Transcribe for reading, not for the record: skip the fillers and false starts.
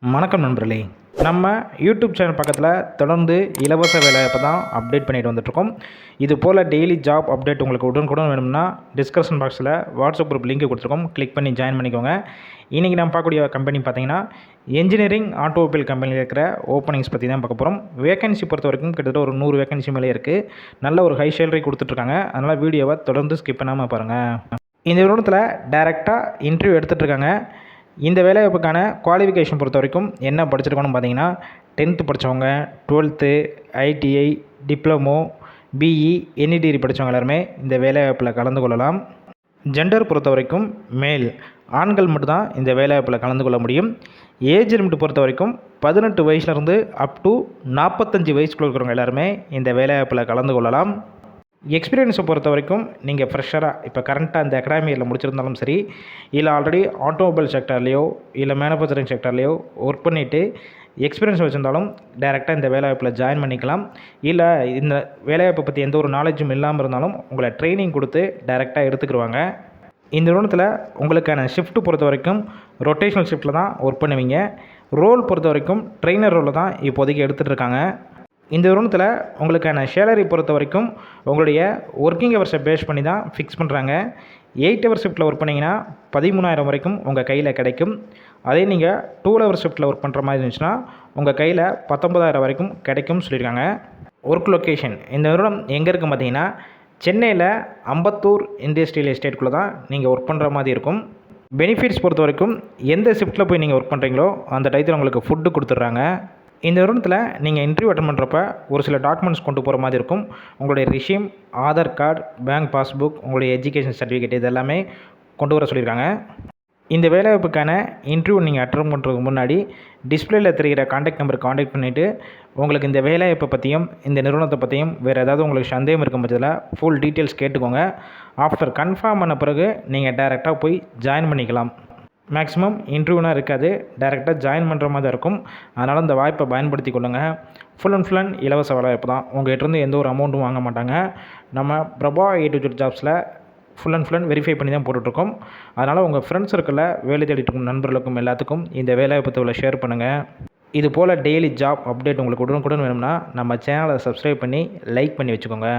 வணக்கம் நண்பர்களே. நம்ம யூடியூப் சேனல் பக்கத்தில் தொடர்ந்து இலவச வேலைவாய்ப்பை தான் அப்டேட் பண்ணிட்டு வந்துட்டுருக்கோம். இது போல் டெய்லி ஜாப் அப்டேட் உங்களுக்கு உடனுக்குடன் வேணும்னா டிஸ்கிரிப்ஷன் பாக்ஸில் வாட்ஸ்அப் குரூப் லிங்க் கொடுத்துருக்கோம். கிளிக் பண்ணி ஜாயின் பண்ணிக்கோங்க. இன்றைக்கி நம்ம பார்க்கக்கூடிய கம்பெனி பார்த்தீங்கன்னா என்ஜினியரிங் ஆட்டோமொபைல் கம்பெனியில் இருக்கிற ஓப்பனிங்ஸ் பற்றி தான் பார்க்க போகிறோம். வேகன்சி பொறுத்த வரைக்கும் கிட்டத்தட்ட ஒரு 100 வேகன்சி மேலே இருக்குது. நல்ல ஒரு ஹை சேலரி கொடுத்துட்ருக்காங்க. அதனால் வீடியோவை தொடர்ந்து ஸ்கிப் பண்ணாமல் பாருங்கள். இந்த நிறுவனத்தில் டைரெக்டாக இன்டர்வியூ எடுத்துகிட்ருக்காங்க. இந்த வேலைவாய்ப்புக்கான குவாலிஃபிகேஷன் பொறுத்த வரைக்கும் என்ன படிச்சிருக்கணும்னு பார்த்தீங்கன்னா 10th படித்தவங்க, 12th, ITI, diploma, BE, any degree படித்தவங்க எல்லாருமே இந்த வேலைவாய்ப்பில் கலந்து கொள்ளலாம். ஜெண்டர் பொறுத்த வரைக்கும் மேல், ஆண்கள் மட்டும்தான் இந்த வேலைவாய்ப்பில் கலந்து கொள்ள முடியும். ஏஜ் லிமிட் பொறுத்த வரைக்கும் 18 வயசுலேருந்து அப் டு 45 வயசுக்குள்ள இருக்கிறவங்க எல்லாருமே இந்த வேலைவாய்ப்பில் கலந்து கொள்ளலாம். எக்ஸ்பீரியன்ஸை பொறுத்த வரைக்கும் நீங்கள் ஃப்ரெஷராக இப்போ கரண்ட்டாக இந்த அகாடமி இயரில் முடிச்சிருந்தாலும் சரி, இல்லை ஆல்ரெடி ஆட்டோமொபைல் செக்டர்லேயோ இல்லை மேனுஃபேக்சரிங் செக்டர்லேயோ ஒர்க் பண்ணிவிட்டு எக்ஸ்பீரியன்ஸ் வச்சுருந்தாலும் டைரெக்டாக இந்த வேலைவாய்ப்பில் ஜாயின் பண்ணிக்கலாம். இல்லை இந்த வேலைவாய்ப்பை பற்றி எந்த ஒரு நாலேஜும் இல்லாமல் இருந்தாலும் உங்களை ட்ரைனிங் கொடுத்து டைரெக்டாக எடுத்துக்கிடுவாங்க. இந்த நிறுவனத்தில் உங்களுக்கான ஷிஃப்ட்டு பொறுத்த வரைக்கும் ரொட்டேஷனல் ஷிஃப்ட்டில் தான் ஒர்க் பண்ணுவீங்க. ரோல் பொறுத்த வரைக்கும் ட்ரெயினர் ரோலில் தான் இப்போதைக்கு எடுத்துகிட்டு இருக்காங்க. இந்த நிறுவனத்தில் உங்களுக்கான சேலரி பொறுத்த வரைக்கும் உங்களுடைய ஒர்க்கிங் ஹவர்ஸை பேஸ் பண்ணி தான் ஃபிக்ஸ் பண்ணுறாங்க. 8 ஹவர் ஷிஃப்ட்டில் ஒர்க் பண்ணிங்கன்னா 13,000 வரைக்கும் உங்கள் கையில் கிடைக்கும். அதே நீங்கள் 12 ஹவர் ஷிஃப்ட்டில் ஒர்க் பண்ணுற மாதிரி இருந்துச்சுன்னா உங்கள் கையில் 19,000 வரைக்கும் கிடைக்கும்னு சொல்லியிருக்காங்க. ஒர்க் லொக்கேஷன் இந்த நிறுவனம் எங்கே இருக்குது பார்த்தீங்கன்னா சென்னையில் அம்பத்தூர் இண்டஸ்ட்ரியல் எஸ்டேட்டுக்குள்ளே தான் நீங்கள் ஒர்க் பண்ணுற மாதிரி இருக்கும். பெனிஃபிட்ஸ் பொறுத்த வரைக்கும் எந்த ஷிஃப்ட்டில் போய் நீங்கள் ஒர்க் பண்ணுறீங்களோ அந்த டயத்தில் உங்களுக்கு ஃபுட்டு கொடுத்துட்றாங்க. இந்த நிறுவனத்தில் நீங்கள் இன்டர்வியூ அட்டன் பண்ணுறப்ப ஒரு சில டாக்குமெண்ட்ஸ் கொண்டு போகிற மாதிரி இருக்கும். உங்களுடைய resume, Aadhaar card, bank passbook, உங்களுடைய எஜுகேஷன் சர்டிஃபிகேட் இது எல்லாமே கொண்டு வர சொல்லியிருக்காங்க. இந்த வேலைவாய்ப்புக்கான இன்டர்வியூ நீங்கள் அட்டன் பண்ணுறதுக்கு முன்னாடி டிஸ்பிளேயில் தெரிகிற காண்டாக்ட் நம்பருக்கு காண்டாக்ட் பண்ணிவிட்டு உங்களுக்கு இந்த வேலைவாய்ப்பை பற்றியும் இந்த நிறுவனத்தை பற்றியும் வேறு ஏதாவது உங்களுக்கு சந்தேகம் இருக்கும் பட்சத்தில் ஃபுல் டீட்டெயில்ஸ் கேட்டுக்கோங்க. ஆஃப்டர் கன்ஃபார்ம் பண்ண பிறகு நீங்கள் டைரெக்டாக போய் ஜாயின் பண்ணிக்கலாம். மேக்ஸிமம் இன்டர்வியூனா இருக்காது, டைரெக்டாக ஜாயின் பண்ணுற மாதிரி தான் இருக்கும். அதனால் இந்த வாய்ப்பை பயன்படுத்தி கொள்ளுங்கள். ஃபுல் அண்ட் ஃபுல் இலவச வேலைவாய்ப்பு தான். உங்கள்கிட்டருந்து எந்த ஒரு அமௌண்ட்டும் வாங்க மாட்டாங்க. நம்ம பிரபா A2Z ஜாப்ஸில் ஃபுல் அண்ட் ஃபுல் வெரிஃபை பண்ணி தான் போட்டுட்ருக்கோம். அதனால் உங்கள் ஃப்ரெண்ட்ஸ் சர்க்கிளில் வேலை தேடிட்டு இருக்கும் நண்பர்களுக்கும் எல்லாத்துக்கும் இந்த வேலைவாய்ப்பு தகவலை ஷேர் பண்ணுங்கள். இது போல் டெய்லி ஜாப் அப்டேட் உங்களுக்கு உடனுக்குடன் வேணும்னா நம்ம சேனலை சப்ஸ்கிரைப் பண்ணி லைக் பண்ணி வச்சுக்கோங்க.